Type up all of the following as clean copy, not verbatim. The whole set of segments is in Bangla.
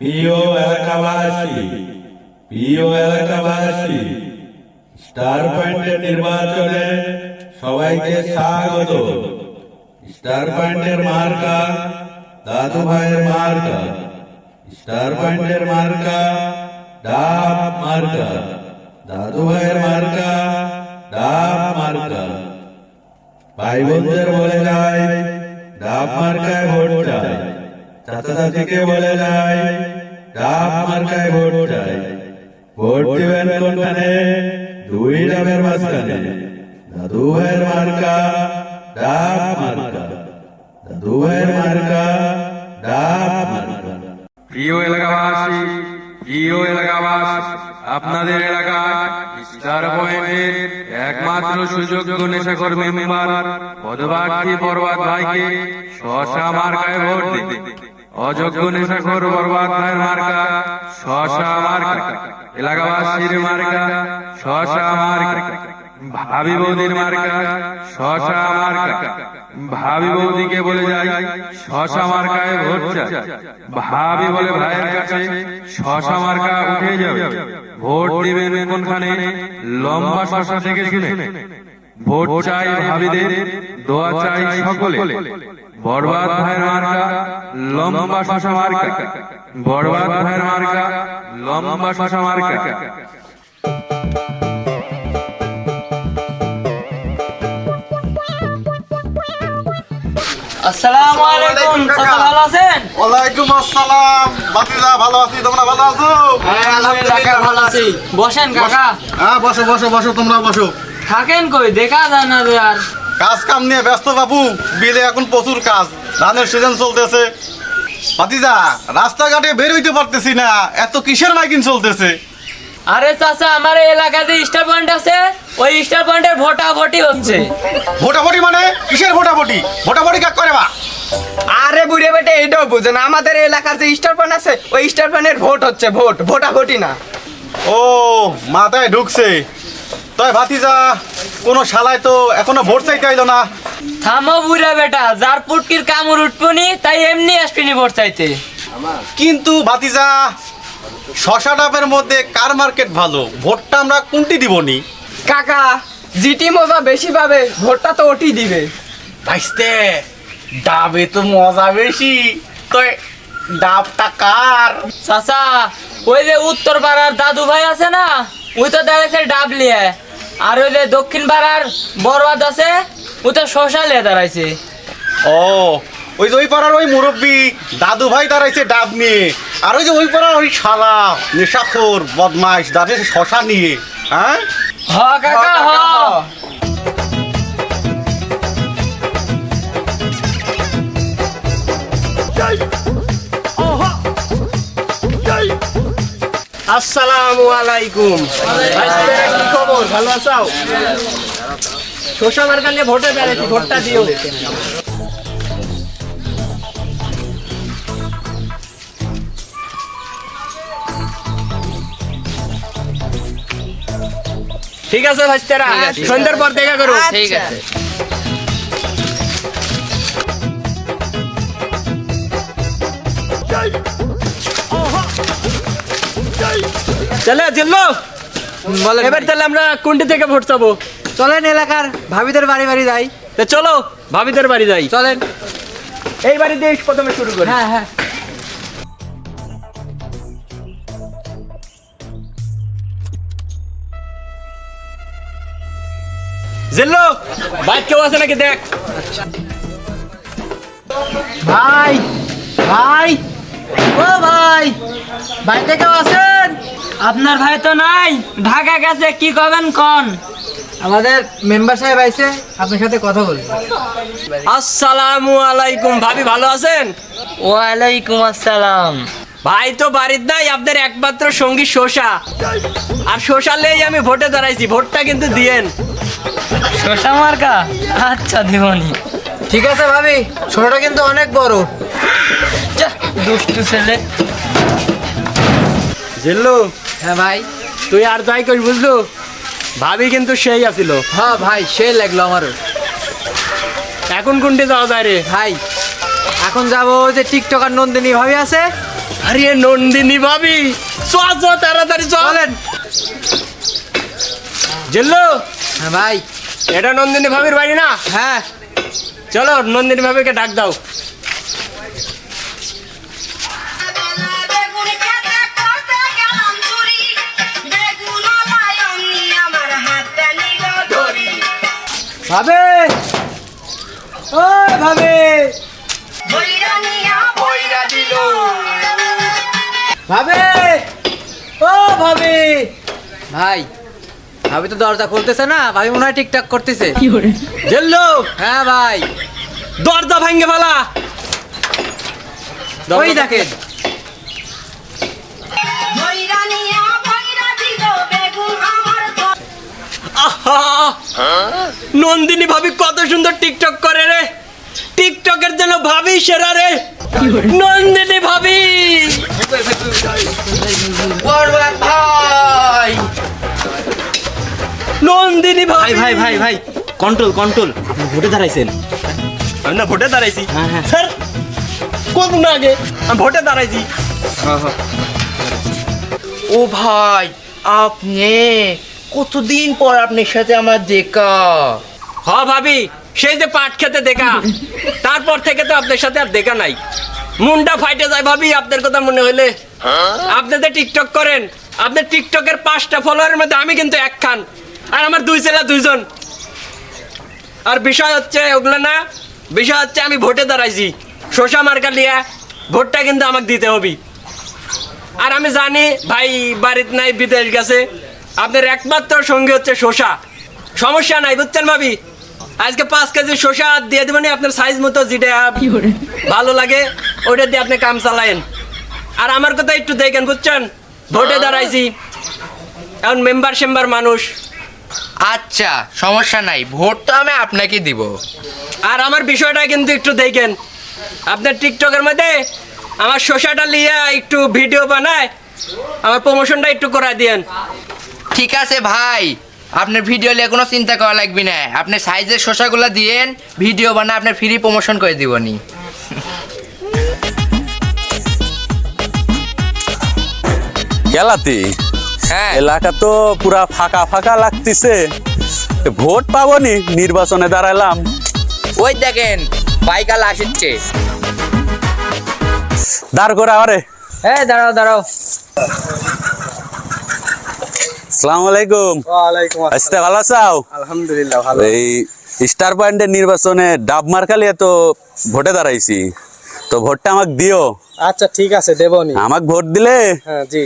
প্রিয় এলাকাবাসী, প্রিয় এলাকাবাসী, স্টার পয়েন্টের নির্বাচনে সবাইকে স্বাগত। স্টার পয়েন্টের মার্কা দাদু ভাইয়ের মার্কা, স্টার পয়েন্টের মার্কা ডাব মার্কা, দাদু ভাইয়ের মার্কা ডাব মার্কা। ভাই বোনদের বলে যায় ডাব মার্কায় ভোট চাই, চাচা চাচিকে বলে যায় ডাব মার্কায় ভোট চাই। ভোট দিবেন কোনখানে? দুই ডাবের মাঝখানে। দাদু ভাইয়ের মার্কা ডাব মার্কা, দাদু ভাইয়ের মার্কা ডাব মার্কা। প্রিয় এলাকাবাসী, প্রিয় এলাকাবাসী, আপনাদের এলাকায় স্টার পয়েন্টের একমাত্র সুযোগ্য নেশাকর্মী মেম্বার পদপ্রার্থী বরবাদ ভাইকে শশা মার্কায় ভোট দিতে। অযোগ্য নেশাখোর বরবাদ ভাইয়ের মার্কা শশা মার্কা, এলাকাবাসীর মার্কা শশা মার্কা। ভাবি বৌদির মার্কা শশা মার্কা। ভাবি বৌদিকে বলে যায় শশা মার্কায় ভোট চাই। ভাবি বলে ভাইয়ের কাছে শশা মার্কা উঠে যাবে। ভোট দিবেন কোনখানে? লম্বা শশা থেকে শুনে। ভোট চাই ভাবিদের, দোয়া চাই সকলে। বরবাদ ভাইয়ের মার্কা লম্বা শশা মার্কা, বরবাদ ভাইয়ের মার্কা লম্বা শশা মার্কা। আসসালামু আলাইকুম, চাচা ভালো আছেন? ওয়ালাইকুম আসসালাম। বাতিজা ভালো আছি, তোমরা ভালো আছো? হ্যাঁ আলহামদুলিল্লাহ ভালো আছি। বসেন কাকা। হ্যাঁ বসো বসো বসো, তোমরা বসো। থাকেন কই, দেখা যায় না যে আর। কাজ কাম নিয়ে ব্যস্ত বাবু, বিলে এখন প্রচুর কাজ, ধানের সিজন চলতেছে। বাতিজা রাস্তাঘাটে বের হইতে পারতেছি না, এত কিসের মাইকিং চলতেছে? আরে চাচা, আমার এই এলাকাতে স্টার পয়েন্ট আছে, ওই স্টার পয়েন্টের ভোটাভুটি হচ্ছে। ভোটাভুটি মানে কিসের ভোটাভুটি? ভোটাভুটি কাক করে বা? আরে বুড়ে বেটে এটাও বুঝে না, আমাদের এলাকার যে স্টার পয়েন্ট আছে ওই স্টার পয়েন্টের ভোট হচ্ছে, ভোটাভুটি না। ও মাথায় ঢুকছে। তাই ভাতিজা কোনো শালায় তো এখনো ভোট চাইতে আইলো না। থামো বুড়া বেটা, যার পুটকির কামড় উঠবনি তাই এমনি আসবিনি ভোট চাইতে। কিন্তু ভাতিজা শশা ডাবের মধ্যে কার মার্কেট ভালো? ভোটটা আমরা কোনটি দিবনি? কাকা জিটি মজা বেশি পাবে, ভোটটা তো ওটি দিবে। ভাইস্তে ডাবে তো মজা বেশি, তো ডাবটা কার? চাচা, ওই যে উত্তর পাড়ার দাদু ভাই আছে না, ওই তো দাঁড়াইছে ডাব লিয়ে। আর ওই যে দক্ষিণ পাড়ার বরবাদ আছে, ও তো শশা লিয়ে দাঁড়াইছে। ও ওই যে ওই পাড়ার ওই মুরব্বী দাদু ভাই দাঁড়াইছে ডাব নিয়ে, আর ওই যে ওই পাড়ার ওই শালা নেশাখোর বদমাইশ দাঁড়িয়েছে শশা নিয়ে। হ্যাঁ হ কাকা হ। আসসালামু আলাইকুম। কি খবর, ভালো আছো? শোষা মার্কা নিয়ে ভোটে বেড়েছি, ভোটটা দিও। ঠিক আছে ভাইস্তেরা, সন্ধ্যার পর দেখা করো। ঠিক আছে। চলে জিল্লো, এবার তাহলে আমরা কোনটি থেকে ভোট চাবো? চলেন এলাকার ভাবিদের বাড়ি বাড়ি যাই। তো চলো ভাবিদের বাড়ি যাই। চলেন। এই বাড়ি দিয়ে প্রথমে শুরু করি। হ্যাঁ হ্যাঁ। জিল্লো, বাইক কেউ আছে নাকি দেখ। ভাই ভাই, ও ভাই, বাড়িতে কেউ আছেন? আপনার ভাই তো নাই, ঢাকা গেছে, কি করবেন কোন? আমাদের মেম্বার সাহেব আইছে, আপনার সাথে কথা বলবো। আসসালামু আলাইকুম। ভাবি ভালো আছেন? ওয়ালাইকুম আসসালাম। ভাই তো বাড়ির নাই, আপনার একমাত্র সঙ্গী শোষা, আর শোষা লেই আমি ভোটে দাঁড়াইছি, ভোটটা কিন্তু দিয়েন। শশা মার্কা? আচ্ছা দিবনি। ঠিক আছে ভাবি, ছোটটা কিন্তু অনেক বড়। যা, দুষ্টু ছেলে। জিল্লু, হ্যাঁ ভাই। তুই আর যাই করিস বুঝলু, ভাবি কিন্তু সেই আছিল। হ্যাঁ ভাই, সে লাগলো আমারও। এখন কোনটি যাওয়া যায় রে? ভাই এখন যাবো, যে টিকটকার নন্দিনী ভাবি আছে, আরে নন্দিনী ভাবি চ তাড়াতাড়ি চলেন। জিল্লু, হ্যাঁ ভাই। এটা নন্দিনী ভাবির বাড়ি না? হ্যাঁ। চলো নন্দিনী ভাবিকে ডাক দাও। বেগুন খেতে করতে গেলাম চুরি, বেগুন আলায় অমনি আমার হাতটা নিল ধরি। ভাবে, ও ভাবে, বইরা নিয়া বইরা দিল। ভাবে, ও ভাবে। ভাই, ভাবি তো দরজা খুলতেছে না, ভাবি মনে হয় ঠিকঠাক করতেছে। জিল্লু, হ্যাঁ ভাই। দরজা ভাঙ্গে ফেলা। ওই দেখেন। বইরা নিয়া বইরা দিল, বেগুন আমার ধরি। আহা, নন্দিনী ভাবি কত সুন্দর টিকটক করে রে। টিকটকের জন্য ভাবি সেরা রে। নন্দিনী ভাবি। নন্দিনী ভাই। ভাই ভাই ভাই কন্ট্রোল কন্ট্রোল, আপনি ভোটে দাঁড়াইছেন। আমি না ভোটে দাঁড়াইছি স্যার, কতদিন আগে আমি ভোটে দাঁড়াইছি। ও ভাই, আপনি কতদিন পর আপনার সাথে আমার দেখা। হ ভাবি, সেই যে পাট খেতে দেখা, তারপর থেকে তো আপনার সাথে আর দেখা নাই। মুন্ডা ফাইটে যায় ভাবি আপনার কথা মনে হইলে। আপনি যে টিকটক করেন, আপনার টিকটকের 5টা ফলোয়ারের মধ্যে আমি কিন্তু এক খান, আর আমার 2 ছেলে 2জন। আর বিষয় হচ্ছে ওগুলো না, বিষয় হচ্ছে আমি ভোটে দাঁড়াইছি শোষা মার্কা লিয়া, ভোটটা কিন্তু আমাকে দিতে হবে। আর আমি জানি ভাই বাড়িতে নাই, বিদেশ গেছে, আপনার একমাত্র সঙ্গী হচ্ছে শোষা। সমস্যা নাই বুঝছেন ভাবি, আজকে 5 কেজি শোষা দিয়ে দেবেন আপনার সাইজ মতো, যেটা ভালো লাগে ওটা দিয়ে আপনি কাম চালায়েন। আর আমার কথা একটু দেখেন বুঝছেন, ভোটে দাঁড়াইছি, এখন মেম্বার মানুষ। আচ্ছা, সমস্যা নাই, ভোট তো আমি আপনাকে দিব। আর আমার বিষয়টা কিন্তু একটু দেখেন, আপনার টিকটকের মধ্যে আমার শোষাটা লিয়ে একটু ভিডিও বানায় আমার প্রমোশনটা একটু করা দিয়েন। ঠিক আছে ভাই, আপনার ভিডিও নিয়ে কোনো চিন্তা করা লাগবে না। আপনি সাইজের শসাগুলো দিয়েন, ভিডিও বানা আপনার ফ্রি প্রমোশন করে দিবনি। গেলাতি হ্যাঁ, এলাকা তো পুরা ফাঁকা ফাঁকা লাগতেছে, ভোট পাবনি, নির্বাচনে দাঁড়ালাম। ওই দেখেন বাইকাল আসছে। দাঁড় করে আরে। হ্যাঁ, দাঁড়াও দাঁড়াও। আসসালামু আলাইকুম। ওয়ালাইকুম আচ্ছা ভালো আছো? আলহামদুলিল্লাহ ভালো। এই স্টার পয়েন্টের নির্বাচনে ডাব মার্কালিয়া তো ভোটে দাঁড়াইছি, তো ভোটটা আমাকে দিও। আচ্ছা ঠিক আছে, দেবনি। আমাকে ভোট দিলে হ্যাঁ জি,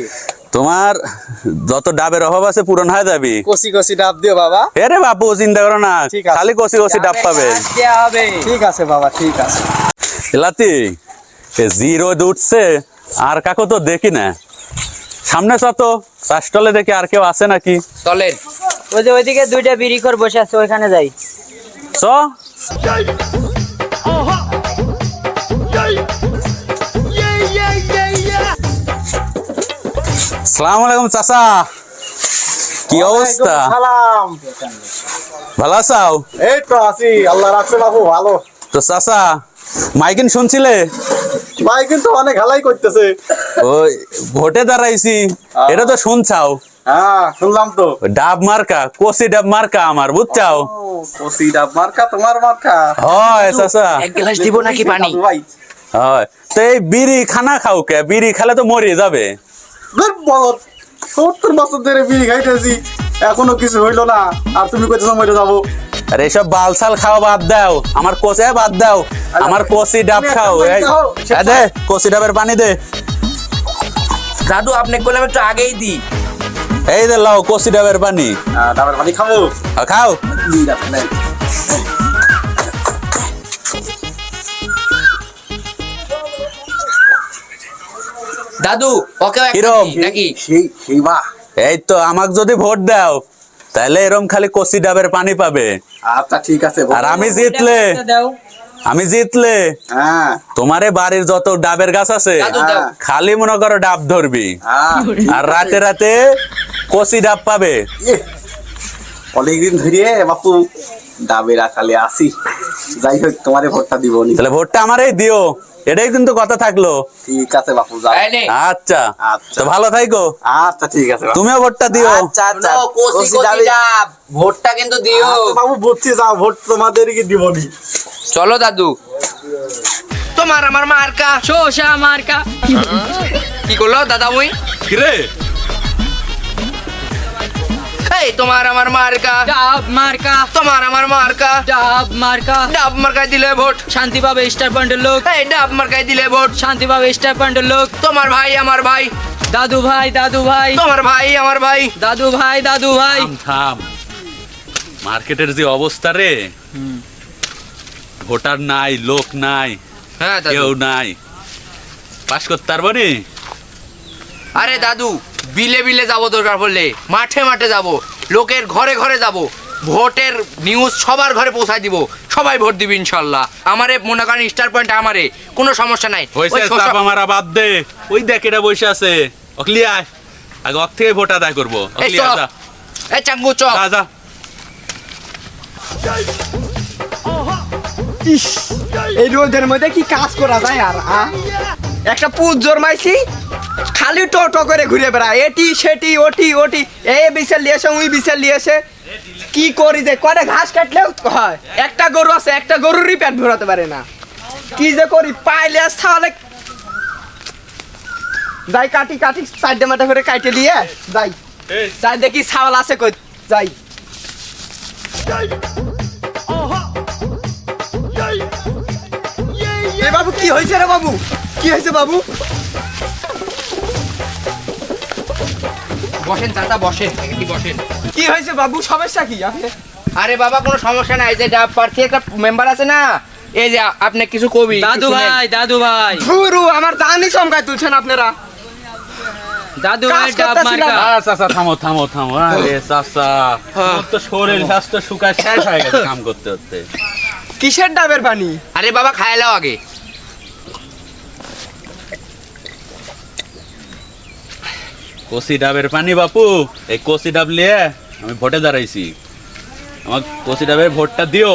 তোমার যত ডাবের অভাব আছে পূরণ হয়ে যাবি। কষি কষি ডাব দিও বাবা। এরে বাপু চিন্তা করো না, ঠিক আছে। খালি কষি কষি ডাব পাবে। ঠিক আছে বাবা, ঠিক আছে। এলাতি জিরো উঠছে, আর কাকু তো দেখি না। সামনে যত চাষটলে দেখি আর কেউ আছে নাকি। চলেন। ওই যে ওইদিকে 2টা বিড়িখোর বসে আছে, ওইখানে যাই। চ আসসালামু আলাইকুম চাচা, কি অবস্থা? সালাম। ভালো আছো? এই তো আছি, আল্লাহ রাখছে বাবু ভালো। তো চাচা মাইকিন শুনছিলে? ভাই কিন্তু অনেক হালাই করতেছে। ওই ভোটে দাঁড়াইছি, এটা তো শুনছাও। হ্যাঁ শুনলাম তো। ডাব মার্কা, কষি ডাব মার্কা আমার, বুঝছাও? কষি ডাব মার্কা তোমার মার্কা? হয় চাচা। এক গ্লাস দিব নাকি পানি? ভাই হয় তো এই বিড়ি খানা খাও কে? বিড়ি খেলে তো মরে যাবে। 70 বছর ধরে বিড়ি খাইতেছি, এখনো কিছু হইলো না, আর তুমি কইতেছো মরে যাবো। আর এইসব বালসাল খাওয়া বাদ দাও, আমার কোচে বাদ দাও, আমার কষি ডাব খাও। এই দে কষি ডাবের পানি দে। দাদু আপনি করলাম একটু আগেই দি। এই দে লাও কষি ডাবের পানি। ডাবের পানি খাবো? খাও। দাদু ওকে কিরম? নাকি? সেই সেই বাহ। এই তো আমাকে যদি ভোট দাও তাহলে এরম খালি কষি ডাবের পানি পাবে। আচ্ছা ঠিক আছে। আর আমি জিতলে, দাও। আমি জিতলে হ্যাঁ তোমারে বাড়ির যত ডাবের গাছ আছে দাদু দাও। খালি মনে করো ডাব ধরবি, হ্যাঁ আর রাতে রাতে কষি ডাব পাবে। অনেকদিন ধরে বাপু ডাবের আকালে আসি। যাই হোক তোমারে ভোটটা দিব নি। তাহলে ভোটটা আমারই দিও। এটাই কিন্তু কথা থাকলো। ঠিক আছে বাপু যাও। এই নে। আচ্ছা আচ্ছা। তো ভালো থাইকো। আচ্ছা ঠিক আছে বাপু। তুমিও ভোটটা দিও। আচ্ছা আচ্ছা শোনো, কচি কচি ডাব, ভোটটা কিন্তু দিও। আচ্ছা বাবু বুঝছি, যাও ভোট তোমাদেরকে দিবনি। চলো দাদু, তোমার আমার মার্কা। শোষা মার্কা। কি করলো দাদা মুই? কিরে এই তোমার আমার মার্কা, ডাব মার্কা। তোমার আমার মার্কা। ডাব মার্কা। ডাব মার্কায় দিলে ভোট। শান্তি পাবে স্টার পয়েন্টের লোক। এই ডাব মার্কায় দিলে ভোট। শান্তি পাবে স্টার পয়েন্টের লোক। তোমার ভাই আমার ভাই, দাদু ভাই, দাদু ভাই, তোমার ভাই আমার ভাই। দাদু ভাই, দাদু ভাই। থাম থাম, মার্কেটের যে অবস্থা রে, ভোটার নাই, লোক নাই, হ্যাঁ কেউ দাদু। নাই, পাস করতে পারবো নি। আরে দাদু, বিলে বিলে যাব, দরকার পড়লে মাঠে মাঠে যাব, লোকের ঘরে ঘরে যাব, ভোটের নিউজ সবার ঘরে পৌঁছায় দিব, সবাই ভোট দিবি ইনশাল্লাহ। আমারে মনে করেন স্টার পয়েন্ট আমারে, কোনো সমস্যা নাই। হয়েছে ওই শোষা- চাপ আমারা বাদ দে, ওই দেখ এটা বসে আছে, অকলি আয়, আগে অক থেকে ভোট আদায় করবো। এই অকলি চল, যা এই চাঙ্গু চ। যা যা। ইস, এই রোদের মধ্যে কি কাজ করা যায় আর একটা পুজ জন্মাইছি, খালি টো করে ঘুরে বেড়ায়, এটি সেটি ওটি ওটি, এই বিচার লিয়েছে ওই বিচার লিয়েছে, কি করি যে করে ঘাস কাটলেও হয়। একটা গরু আছে, একটা গরুরই পেট ভরাতে পারে না, কি যে করি পাইলে তাহলে যাই কাটি কাটি চারটে মাথা করে কাটে দিয়ে যাই, যাই দেখি ছাওয়াল আছে কই, যাই। এ বাবু কি হয়েছে রে বাবু, কি হয়েছে বাবু? বসেন চাচা, বসেন, একটু বসেন। কি হয়েছে বাবু, সমস্যা কি আপনি? আরে বাবা, কোনো সমস্যা নাই, যে ডাব প্রার্থী একটা মেম্বার আছে না, এই যে আপনি কিছু কবি। দাদু ভাই, দাদু ভাই, গুরু আমার জানি চমকায় তুলছেন আপনারা। দাদু কাজ ভাই, ডাব করতেছিলাম। মার্কা। চাচা থামো থামো থামো, আরে চাচা, তোমার তো শরীর স্বাস্থ্য শুকায় শেষ হয়ে গেছে কাম করতে করতে। কিসের ডাবের পানি? আরে বাবা, খায় লাও আগে। কচি ডাবের পানি বাপু, এই কচি ডাব নিয়ে আমি ভোটে দাঁড়াইছি, আমার কচি ডাবের ভোটটা দিও।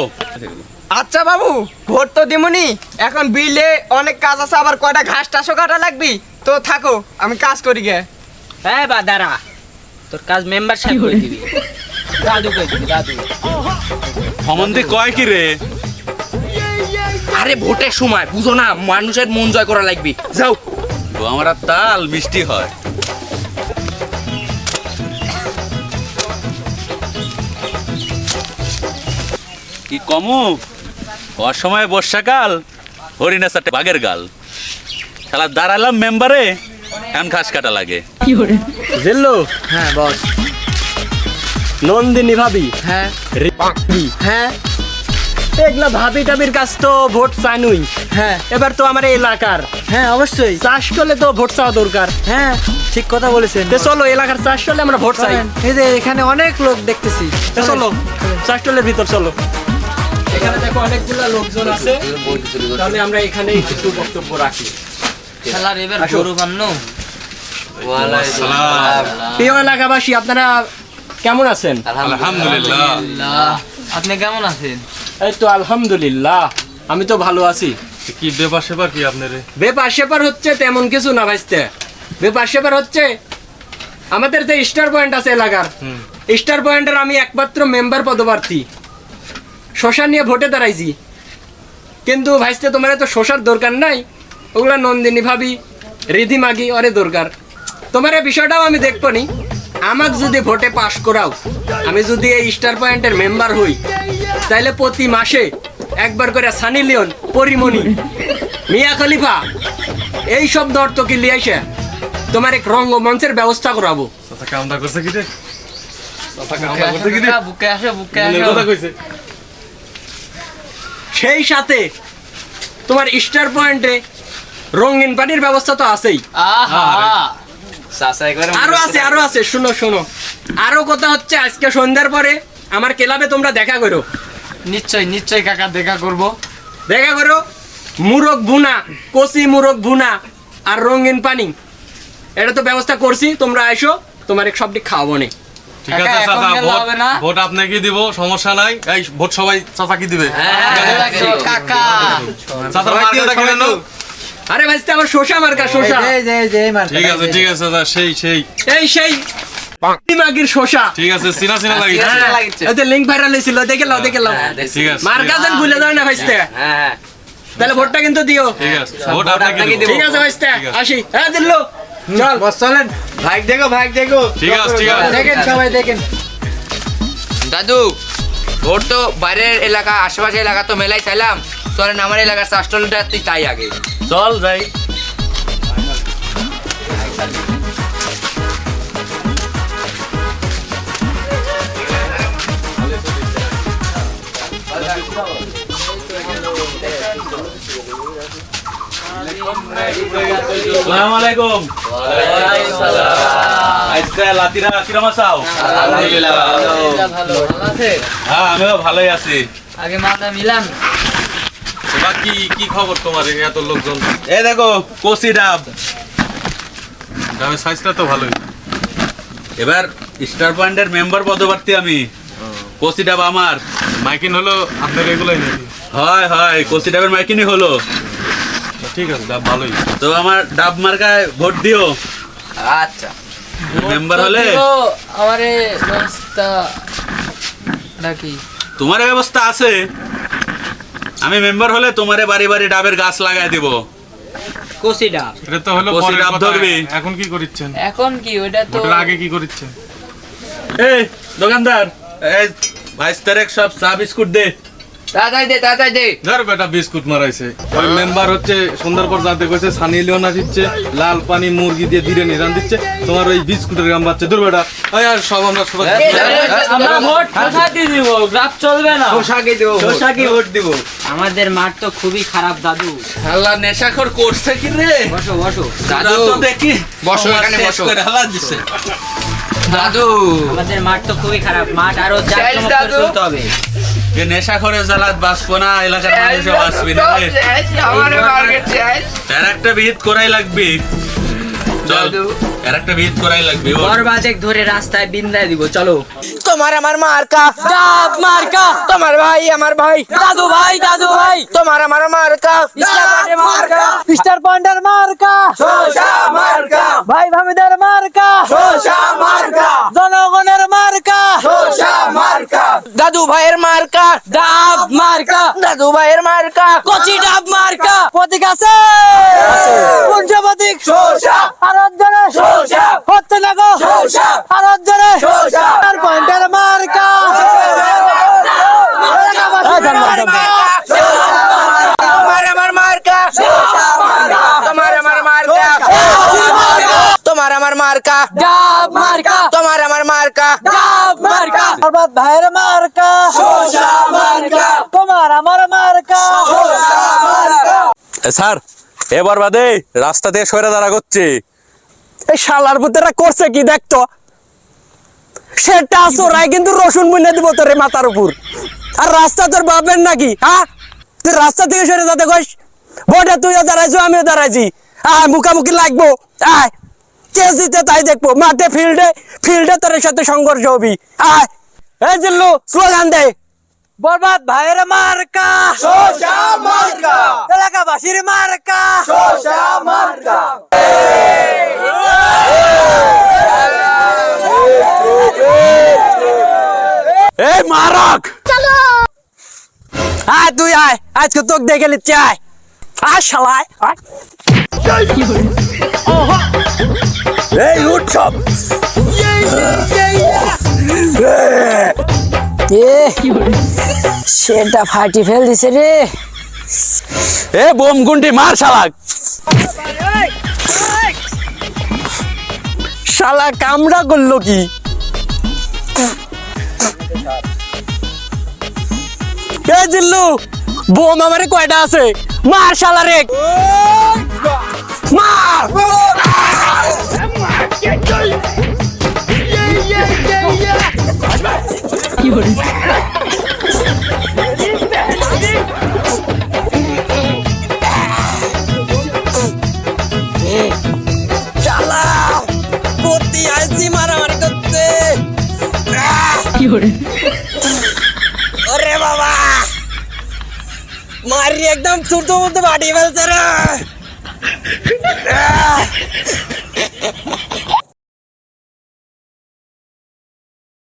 আচ্ছা বাবু, ভোট তো দিমুনি, এখন বিলে অনেক কাজ আছে, আবার কয়টা ঘাস টাসও কাটা লাগবি, তো থাকো আমি কাজ করি গে। হ্যাঁ বা দাঁড়া, তোর কাজ মেম্বার সাহেব করে দিবি। দাদু করে দিবি, দাদু। সম্বন্ধে কয় কি রে? আরে ভোটের সময় বুঝো না, মানুষের মন জয় করা লাগবে, যাও। তো আমার আর তাল মিষ্টি হয়। কি কমু, অসময়ে বর্ষাকাল, হরিণের সাথে বাঘের গাল, শালা দাঁড়ালাম মেম্বারে, এখন ঘাস কাটা লাগে। জিল্লু। হ্যাঁ বস। নন্দিনী ভাবি, হ্যাঁ হ্যাঁ এগুলা ভাবি টাবির কাছ তো ভোট চাইনুই, হ্যাঁ এবার তো আমার এলাকার হ্যাঁ অবশ্যই, চাষ করলে তো ভোট চাওয়া দরকার। হ্যাঁ ঠিক কথা বলেছেন। তো চলো, এলাকার চাষ করলে আমরা ভোট চাই। এই যে এখানে অনেক লোক দেখতেছি, তো চলো, চাষ করলে ভিতর চলো। এখানে দেখো অনেকগুলা লোকজন আছে, তাহলে আমরা এখানে কিছু বক্তব্য রাখি। শালার এবার আসো। গরু বান্নো। প্রিয় এলাকাবাসী, আপনারা কেমন আছেন? আলহামদুলিল্লাহ। আপনি কেমন আছেন? এই তো আলহামদুলিল্লাহ, আমি তো ভালো আছি। কি ব্যাপার সেবার কি আপনার? ব্যাপার সেপার হচ্ছে তেমন কিছু না ভাইস্তে, ব্যাপার সেপার হচ্ছে আমাদের যে স্টার পয়েন্ট আছে এলাকার, স্টার পয়েন্টের আমি একমাত্র মেম্বার পদপ্রার্থী, শশা নিয়ে ভোটে দাঁড়াইছি। কিন্তু ভাইস্তে তোমার তো শশার দরকার নাই, ওগুলা নন্দিনী ভাবি, রিধি মাগি ওরে দরকার। তোমার এই বিষয়টাও আমি দেখবো নি, আমাকে যদি ভোটে পাশ করাও, আমি যদি এই স্টার পয়েন্টের মেম্বার হই, তাইলে প্রতি মাসে একবার করে সানি লিওন, পরিমণি, মিয়া খলিফা এই সব নর্তকী লিয়ে এসে তোমার এক রঙ্গমঞ্চের ব্যবস্থা করাবো। কামটা করছে কি রে? বুকে আসো, বুকে আসো। সেই সাথে তোমার স্টার পয়েন্টে রঙিন পানির ব্যবস্থা তো আছেই, আহা, আরো আছে, শুনো শুনো, আরো কথা হচ্ছে আজকে সন্ধ্যার পরে আমার ক্লাবে তোমরা দেখা করো। নিশ্চয় নিশ্চয় কাকা দেখা করব। দেখা করো, মুরগ ভুনা, কচি মুরগ ভুনা আর রঙিন পানি, এটা তো ব্যবস্থা করছি, তোমরা আইসো, তোমার এক সবটি খাওয়াবো নে। ঠিক আছে এখন চাচা, গেলে হবে না? ভোট আপনাকে দিব, সমস্যা নাই। এই ভোট সবাই চাচা কি দিবে? কাকা চাচার মার্কাটা কি জানো? আরে ভাইস্তে আমার শোষা মার্কা শোষা। এই মার্কা ঠিক আছে ঠিক আছে দাদা, সেই সেই এই সেই মাগির শোষা। ঠিক আছে, চিনা চিনা লাগিছে। এই যে লিংক ভাইরাল হয়েছিল, দেখে লাও দেখে লাও। ঠিক আছে মার্কা যেন ভুলে যাও না ভাইস্তে। হ্যাঁ তাহলে ভোটটা কিন্তু দিও। ঠিক আছে, ভোট আপনাকে দেব। ঠিক আছে ভাইস্তে, আসি। হ্যাঁ দিল্লু চল। বস চলেন। ভাগ দেখো ভাগ দেখো। ঠিক আছে ঠিক আছে। দেখেন সবাই দেখেন। দাদু ভোট তো বাইরের এলাকা আশেপাশের এলাকা তো মেলাই চাইলাম, চলেন আমার এলাকার চাষটলটা তাই আগে। চল যাই। আসসালামু আলাইকুম। আজকে লাতিরা কিরম আছাও? আলহামদুলিল্লাহ ভালো আছে। হ্যাঁ আমিও ভালোই আছি। আগে মাথা মিলান। বাকি কি খবর তোমার, এত লোকজন? এই দেখো কচি ডাব। ডাবের সাইজটা তো ভালোই। এবার স্টার পয়েন্টের মেম্বার পদপ্রার্থী আমি। কচি ডাব আমার। মাইকিন হলো আপনার এগুলাই নাকি? হয় হয়, কচি ডাবের মাইকিনি হলো। ঠিক আছে, ডাব ভালোই। তো আমার ডাব মার্কায় ভোট দিও। আচ্ছা মেম্বার হলে আমারে ব্যবস্থা নাকি? তোমার ব্যবস্থা আছে। আমি মেম্বার হলে তোমারে বাড়ি বাড়ি ডাবের গাছ লাগাই দিব। কচি ডাব। এটা তো হলো কচি পরের ডাব কথা। ধরবি। এখন কি করিচ্ছেন? এখন কি ওটা তো ভোটের আগে কি করিচ্ছেন? এই দোকানদার, এই 22 তারিখ সব চা বিস্কুট দে। তাড়াতাড়ি দে তাড়াতাড়ি দে। ধর বেটা বিস্কুট মারাইছে। ওই মেম্বার হচ্ছে সুন্দর পর যাতে কইছে সানি লিওন দিচ্ছে, লাল পানি মুরগি দিয়ে ধীরে নিরান দিচ্ছে, তোমার ওই বিস্কুটের গাম বাচ্চা। দূর বেটা। ওই আর সব আমরা সবাই আমরা ভোট শোষাকে দিব, গ্রাফ চলবে না। পোশাকে দেবো। শোষাকে ভোট দিব। আমাদের মাঠ তো খুবই খারাপ দাদু। আল্লাহ নেশাখোর করছে কি রে? বসো বসো। দাদু তো দেখি বসো, এখানে বসো। হালা দিছে। দাদু আমাদের মাঠ তো খুবই খারাপ, মাঠ আরো জাঁকজমক করে তুলতে হবে। এ নেশাখোরের জ্বালাত বাঁচবো না, এলাকার মানুষও বাঁচবি না রে। এর একটা বিহিত করাই লাগবে। চল, এর একটা বিহিত করাই লাগবে। ও বরবাদেক ধরে রাস্তায় বিন্দায় দিব, চলো। তোমার আমার মার্কা ডাব মার্কা, তোমার ভাই আমার ভাই দাদু ভাই দাদু ভাই, তোমার আমার মার্কা মার্কা, স্টার পয়েন্টের মার্কা, শোষা মার্কা ভাই ভাবিদের মার্কা, শোষা মার্কা জনগণের মার্কা, শোষা মার্কা দাদু ভাইয়ের মার্কা ডাব মার্কা, দাদু ভাইয়ের মার্কা কচি ডাব মার্কা। প্রতীক আছে পঞ্চপতিক শোষা আরাধ্যনে শোষা হচ্ছে না গো শোষা আরাধ্যনে শোষা স্টার পয়েন্টের মার্কা। তোমার আমার মার্কা তোমার আমার মার্কা তোমার আমার মার্কা ডাব মার্কা, তোমার আমার মার্কা ডাব মার্কা, বরবাদ ভাইয়ের মার্কা, শোষা মার্কা তোমার আমার মার্কা। স্যার, এবার বাদে রাস্তা দিয়ে সরে দাঁড়া করছে। এই শালার পুতেরা করছে কি দেখতো, সেটা চোরাই কিন্তু রসুন বুনে দিব তোর মাথার উপর। আর রাস্তা তোর বাপের নাকি? হ্যাঁ, তুই রাস্তা থেকে সরে যাতে কইস। ভোটে তুইও দাঁড়াইছো আমিও দাঁড়াইছি, আয় মুখামুখি লাগবো, আয় কে জিতে তাই দেখবো। মাঠে ফিল্ডে তোর সাথে সংঘর্ষ হবি। আয় এই জিল্লু স্লোগান দে, বরবাদ ভাইয়ের মার্কা, শোষা মার্কা এলাকাবাসীর মার্কা, শোষা মার্কা এই মারক আয় তুই আয়, আজকে তোকে দেখে নিচ্ছে, আয় আয় শালা আয়। এই উৎসব সেটা ফাটি ফেল দিছে রে। এ বোম গুন্ডি মার শালাক। শালা কামড়া করলো কি? এ জিল্লু বোম আমারে কয়টা আছে? মার শালা রে, মার। শালা প্রতি আইছি মারামারি করতে। ওরে বাবা, মারি একদম ছোট মতো বাড়ি ফেলছে রে।